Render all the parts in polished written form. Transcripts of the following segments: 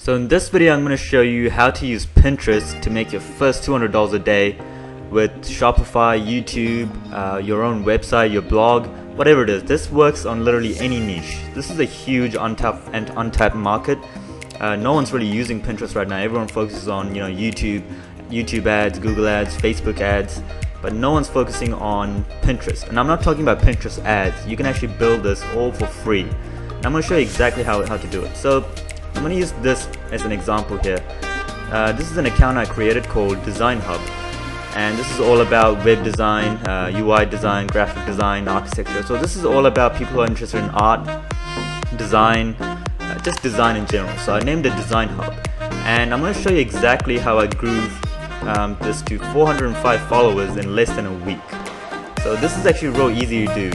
So in this video I'm going to show you how to use Pinterest to make your first $200 a day with Shopify, YouTube, your own website, your blog, whatever it is. This works on literally any niche. This is a huge untapped market. No one's really using Pinterest right now. Everyone focuses on YouTube ads, Google ads, Facebook ads, but no one's focusing on Pinterest. And I'm not talking about Pinterest ads. You can actually build this all for free. And I'm going to show you exactly how to do it. So I'm going to use this as an example here. This is an account I created called Design Hub, and this is all about web design, UI design, graphic design, architecture. So this is all about people who are interested in art, design, just design in general. So I named it Design Hub, and I'm going to show you exactly how I grew this to 405 followers in less than a week. So this is actually real easy to do,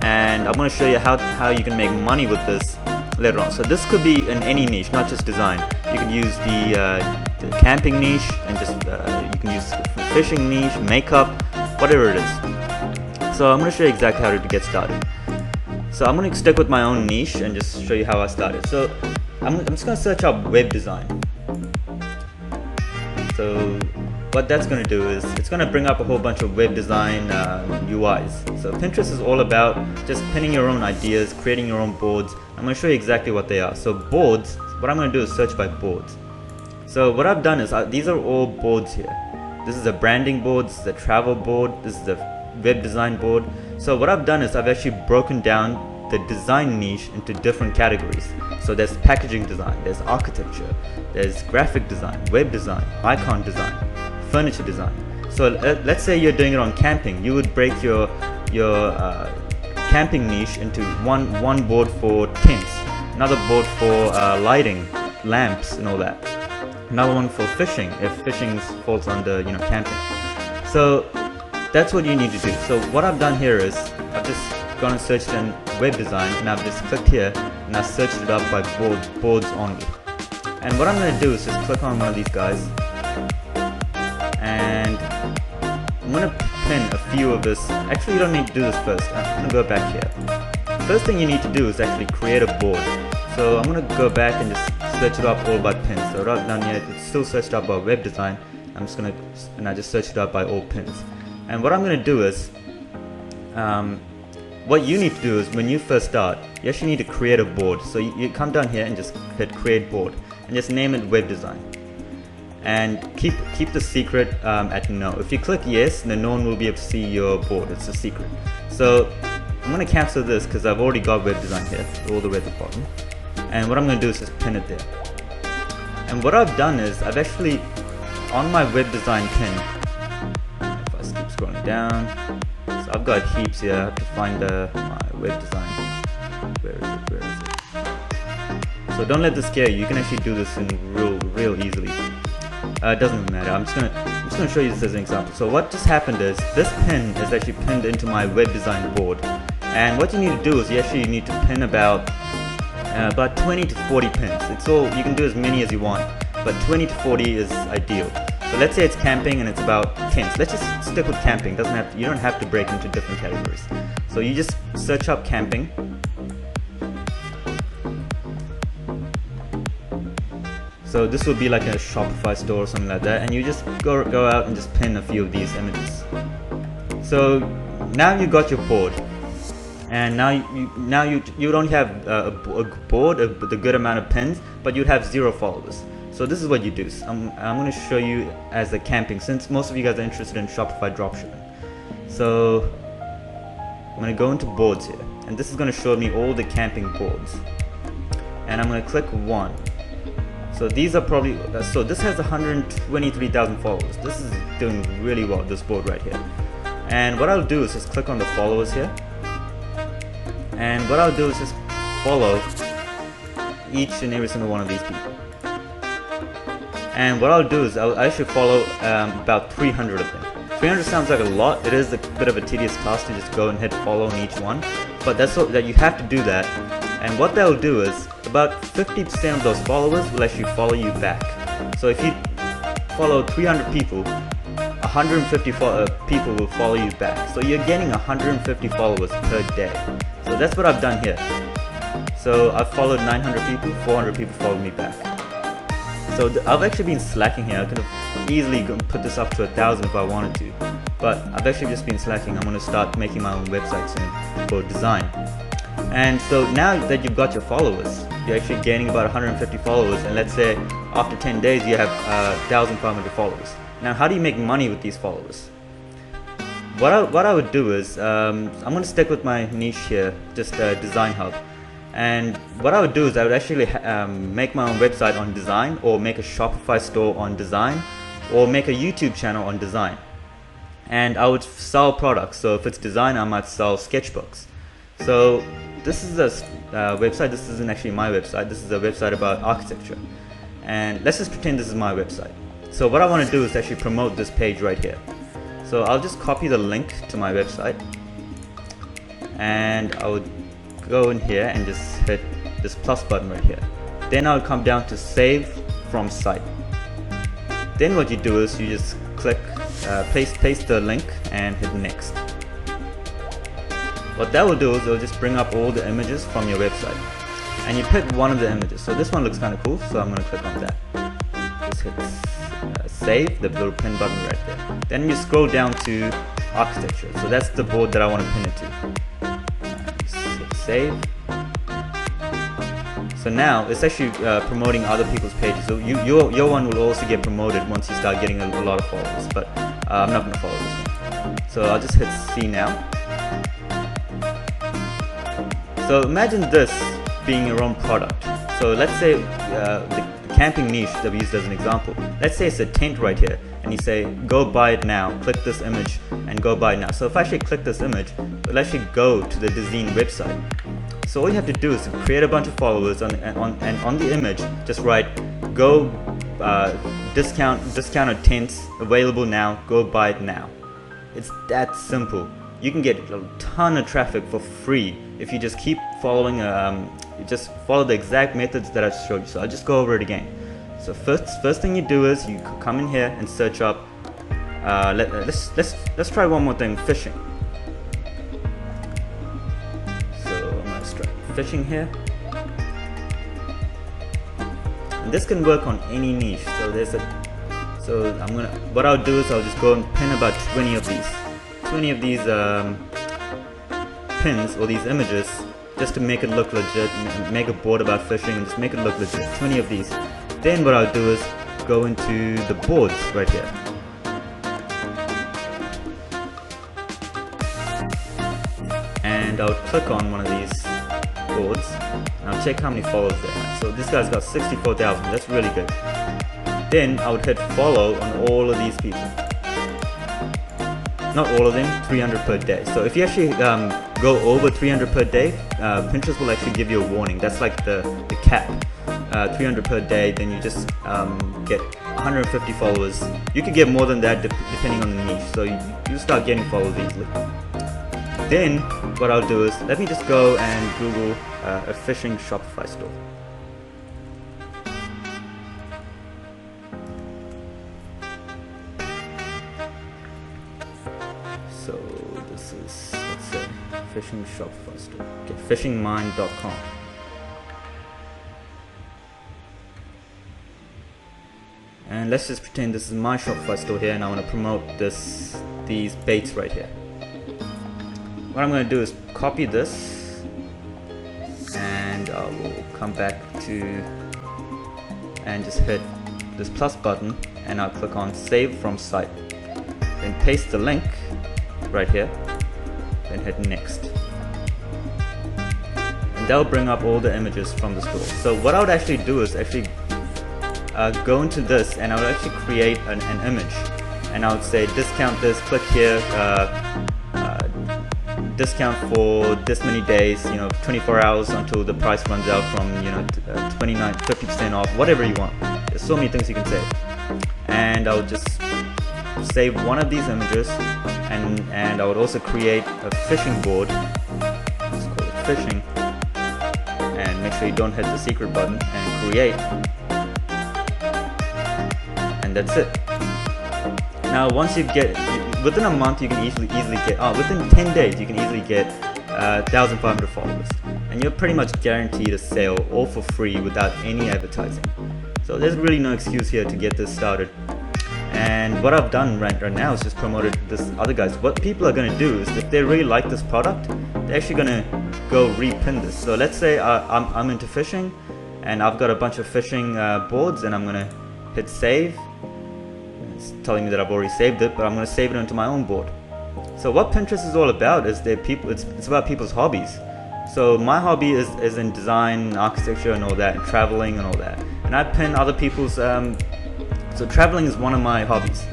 and I'm going to show you how you can make money with this later on. So this could be in any niche, not just design. You can use the camping niche, and just you can use the fishing niche, makeup, whatever it is. So I'm going to show you exactly how to get started. So I'm going to stick with my own niche and just show you how I started. So I'm just going to search up web design. So what that's going to do is it's going to bring up a whole bunch of web design UIs. So Pinterest is all about just pinning your own ideas, creating your own boards. I'm going to show you exactly what they are. So boards, what I'm going to do is search by boards. So what I've done is these are all boards here. This is a branding board, this is a travel board, this is a web design board. So what I've done is I've actually broken down the design niche into different categories. So there's packaging design, there's architecture, there's graphic design, web design, icon design, furniture design. So let's say you're doing it on camping. You would break your camping niche into one board for tents, another board for lighting, lamps and all that, another one for fishing if fishing falls under camping. So that's what you need to do. So what I've done here is I've just gone and searched in web design, and I've just clicked here and I've searched it up by boards only. And what I'm going to do is just click on one of these guys, and I'm going to pin a few of this. Actually, you don't need to do this first. I'm going to go back here. First thing you need to do is actually create a board. So I'm going to go back and just search it up all by pins. So right down here, it's still searched up by web design. I just searched it up by all pins. And what I'm going to do is, what you need to do is when you first start, you actually need to create a board. So you come down here and just hit create board and just name it web design. And keep the secret at no. If you click yes, then no one will be able to see your board. It's a secret. So I'm going to cancel this because I've already got web design here, all the way at the bottom. And what I'm going to do is just pin it there. And what I've done is I've actually, on my web design pin, if I keep scrolling down, so I've got heaps here. I have to find my web design. Where is it? So don't let this scare you. You can actually do this in real easily. It doesn't matter. I'm just gonna show you this as an example. So what just happened is this pin is actually pinned into my web design board, and what you need to do is you actually need to pin about 20 to 40 pins. It's all, you can do as many as you want, but 20 to 40 is ideal. So let's say it's camping and it's about tents. Let's just stick with camping. You don't have to break into different categories. So you just search up camping. So this will be like a Shopify store or something like that, and you just go out and just pin a few of these images. So now you got your board, and now you don't have a board with a good amount of pins, but you'd have 0 followers. So this is what you do. I'm going to show you as a camping, since most of you guys are interested in Shopify dropshipping. So I'm going to go into boards here, and this is going to show me all the camping boards, and I'm going to click one. So these are probably, so this has 123,000 followers. This is doing really well, this board right here. And what I'll do is just click on the followers here. And what I'll do is just follow each and every single one of these people. And what I'll do is I should follow about 300 of them. 300 sounds like a lot. It is a bit of a tedious task to just go and hit follow on each one. But that's so that you have to do that. And what that will do is about 50% of those followers will actually follow you back. So if you follow 300 people, 150 people will follow you back. So you're getting 150 followers per day. So that's what I've done here. So I've followed 900 people, 400 people followed me back. So I've actually been slacking here. I could have easily put this up to 1,000 if I wanted to, but I've actually just been slacking. I'm going to start making my own website soon for design. And so now that you've got your followers, you're actually gaining about 150 followers, and let's say after 10 days you have 1,500 followers. Now how do you make money with these followers? What I would do is, I'm going to stick with my niche here, just Design Hub. And what I would do is I would actually make my own website on design, or make a Shopify store on design, or make a YouTube channel on design. And I would sell products. So if it's design, I might sell sketchbooks. So this is a website. This isn't actually my website. This is a website about architecture. And let's just pretend this is my website. So what I want to do is actually promote this page right here. So I'll just copy the link to my website, and I would go in here and just hit this plus button right here. Then I'll come down to save from site. Then what you do is you just click paste the link and hit next. What that will do is it'll just bring up all the images from your website, and you pick one of the images. So this one looks kind of cool, so I'm going to click on that. Just hit save, the little pin button right there. Then you scroll down to architecture. So that's the board that I want to pin it to. Just hit save. So now it's actually promoting other people's pages. So your one will also get promoted once you start getting a lot of followers. But I'm not going to follow this one. So I'll just hit see now. So imagine this being your own product. So let's say the camping niche that we used as an example. Let's say it's a tent right here, and you say go buy it now. Click this image and go buy it now. So if I actually click this image, it'll actually go to the Dezeen website. So all you have to do is to create a bunch of followers and on the image just write go discounted tents available now, go buy it now. It's that simple. You can get a ton of traffic for free if you just keep following you just follow the exact methods that I showed you. So I'll just go over it again. So first thing you do is you come in here and search up let's try one more thing, fishing. So I'm gonna start fishing here. And this can work on any niche. So what I'll do is I'll just go and pin about 20 of these pins or these images, just to make it look legit, make a board about fishing and just make it look legit, 20 of these. Then what I'll do is go into the boards right here. And I'll click on one of these boards and I'll check how many followers they have. So this guy's got 64,000, that's really good. Then I would hit follow on all of these people. Not all of them, 300 per day. So if you actually go over 300 per day, Pinterest will actually give you a warning. That's like the cap. 300 per day, then you just get 150 followers. You could get more than that depending on the niche. So you start getting followers easily. Then what I'll do is let me just go and Google a fishing Shopify store. So this is, let's say, fishing Shopify store. Okay, fishingmind.com. And let's just pretend this is my Shopify store here, and I want to promote these baits right here. What I'm going to do is copy this, and I will come back to and just hit this plus button, and I'll click on save from site. Then paste the link right here, then hit next. And that'll bring up all the images from the store. So what I would actually do is actually go into this, and I would actually create an image, and I would say discount this, click here, discount for this many days, 24 hours until the price runs out from 29, 50% off, whatever you want. There's so many things you can say. And I would just save one of these images, and I would also create a fishing board. Let's call it fishing, and make sure you don't hit the secret button, and create. And that's it. Now once you get, within a month you can easily get, within 10 days you can easily get 1,500 followers, and you're pretty much guaranteed a sale all for free without any advertising. So there's really no excuse here to get this started. And what I've done right now is just promoted this other guys. What people are going to do is, if they really like this product, they're actually going to go repin this. So let's say I'm into fishing and I've got a bunch of fishing boards, and I'm going to hit save. It's telling me that I've already saved it, but I'm going to save it into my own board. So what Pinterest is all about is it's about people's hobbies. So my hobby is in design, architecture and all that, and traveling and all that. And I pin other people's, so traveling is one of my hobbies.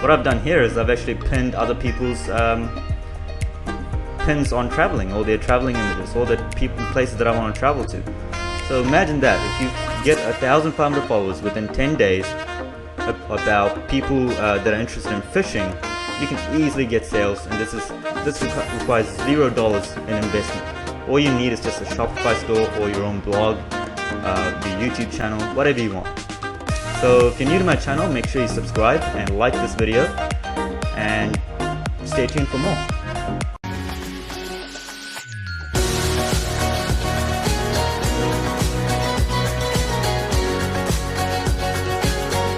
What I've done here is I've actually pinned other people's pins on traveling, all their traveling images, all the places that I want to travel to. So imagine that, if you get 1,500 followers within 10 days about people that are interested in fishing, you can easily get sales, and this requires $0 in investment. All you need is just a Shopify store or your own blog, your YouTube channel, whatever you want. So if you're new to my channel, make sure you subscribe and like this video, and stay tuned for more.